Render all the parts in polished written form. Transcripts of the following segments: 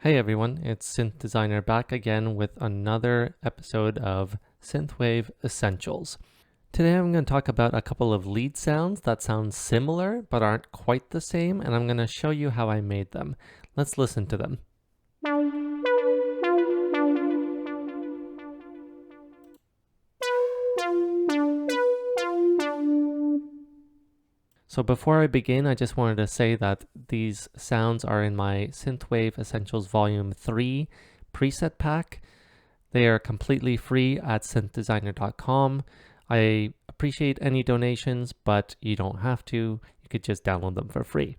Hey everyone, it's Synth Designer back again with another episode of Synthwave Essentials. Today I'm going to talk about a couple of lead sounds that sound similar but aren't quite the same, and I'm going to show you how I made them. Let's listen to them. So before I begin, I just wanted to say that these sounds are in my Synthwave Essentials Volume 3 preset pack. They are completely free at synthdesigner.com. I appreciate any donations, but you don't have to. You could just download them for free.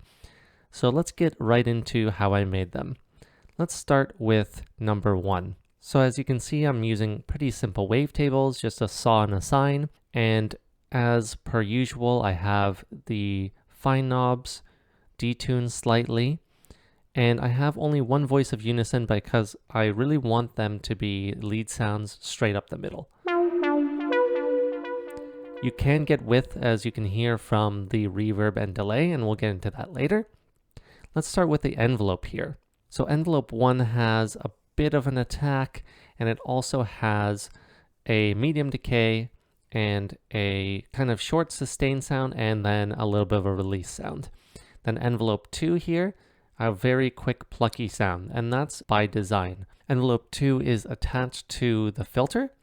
So let's get right into how I made them. Let's start with number 1. So as you can see, I'm using pretty simple wavetables, just a saw and a sine, and as per usual, I have the fine knobs detuned slightly, and I have only one voice of unison because I really want them to be lead sounds straight up the middle. You can get width, as you can hear from the reverb and delay, and we'll get into that later. Let's start with the envelope here. So envelope 1 has a bit of an attack, and it also has a medium decay and a kind of short sustain sound, and then a little bit of a release sound. Then envelope 2 here, a very quick plucky sound, and that's by design. Envelope 2 is attached to the filter,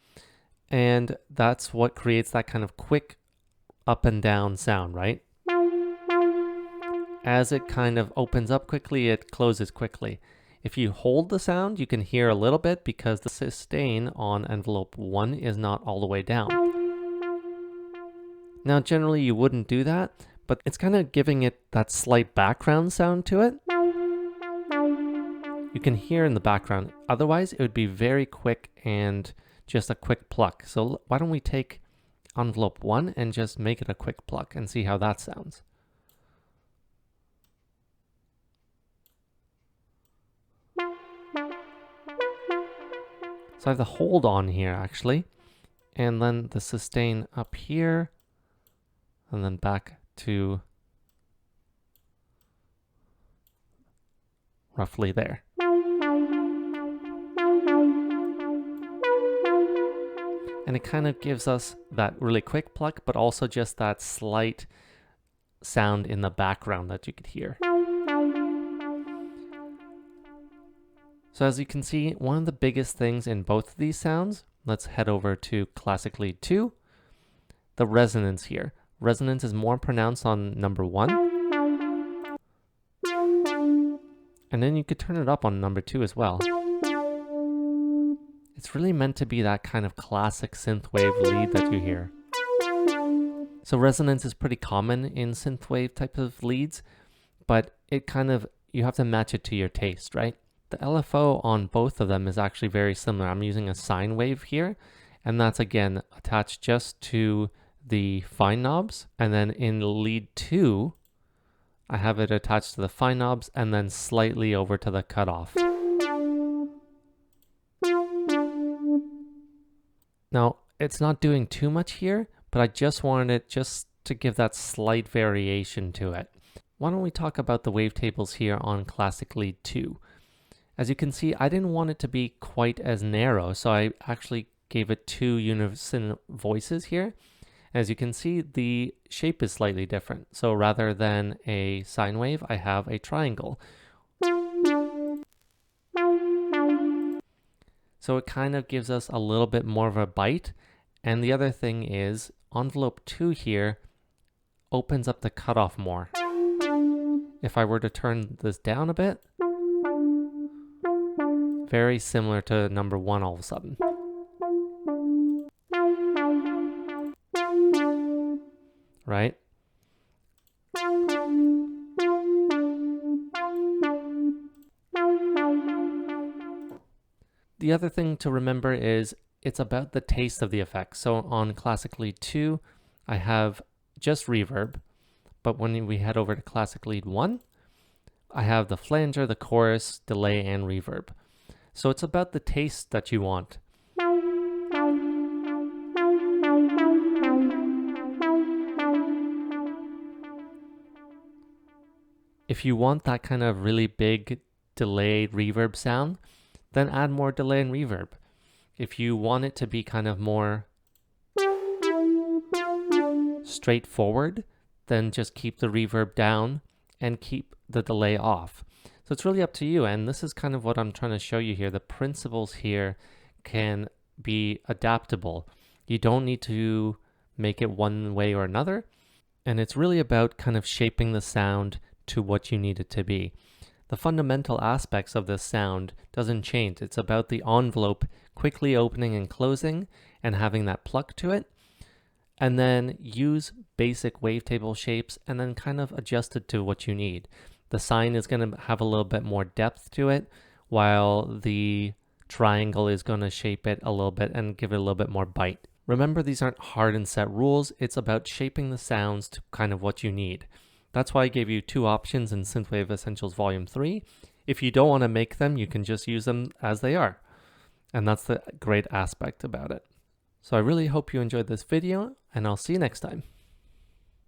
and that's what creates that kind of quick up and down sound, right? As it kind of opens up quickly, it closes quickly. If you hold the sound, you can hear a little bit because the sustain on envelope 1 is not all the way down. Now, generally you wouldn't do that, but it's kind of giving it that slight background sound to it. You can hear in the background. Otherwise, it would be very quick and just a quick pluck. So why don't we take envelope 1 and just make it a quick pluck and see how that sounds. So I have the hold on here actually, and then the sustain up here, and then back to roughly there. And it kind of gives us that really quick pluck, but also just that slight sound in the background that you could hear. So as you can see, one of the biggest things in both of these sounds, let's head over to Classic Lead 2, the resonance here. Resonance is more pronounced on number 1. And then you could turn it up on number 2 as well. It's really meant to be that kind of classic synthwave lead that you hear. So resonance is pretty common in synthwave type of leads, but it kind of, you have to match it to your taste, right? The LFO on both of them is actually very similar. I'm using a sine wave here, and that's again attached just to the fine knobs. And then in lead 2, I have it attached to the fine knobs and then slightly over to the cutoff. Now, it's not doing too much here, but I just wanted it just to give that slight variation to it. Why don't we talk about the wavetables here on Classic Lead 2? As you can see, I didn't want it to be quite as narrow, so I actually gave it 2 unison voices here. As you can see, the shape is slightly different. So rather than a sine wave, I have a triangle. So it kind of gives us a little bit more of a bite. And the other thing is, envelope 2 here opens up the cutoff more. If I were to turn this down a bit, very similar to number 1 all of a sudden. Right? The other thing to remember is it's about the taste of the effect. So on Classic Lead 2, I have just reverb, but when we head over to Classic Lead 1, I have the flanger, the chorus, delay, and reverb. So it's about the taste that you want. If you want that kind of really big delayed reverb sound, then add more delay and reverb. If you want it to be kind of more straightforward, then just keep the reverb down and keep the delay off. So it's really up to you, and this is kind of what I'm trying to show you here. The principles here can be adaptable. You don't need to make it one way or another, and it's really about kind of shaping the sound to what you need it to be. The fundamental aspects of this sound doesn't change. It's about the envelope quickly opening and closing and having that pluck to it, and then use basic wavetable shapes and then kind of adjust it to what you need. The sine is going to have a little bit more depth to it, while the triangle is going to shape it a little bit and give it a little bit more bite. Remember, these aren't hard and set rules. It's about shaping the sounds to kind of what you need. That's why I gave you 2 options in Synthwave Essentials Volume 3. If you don't want to make them, you can just use them as they are. And that's the great aspect about it. So I really hope you enjoyed this video, and I'll see you next time.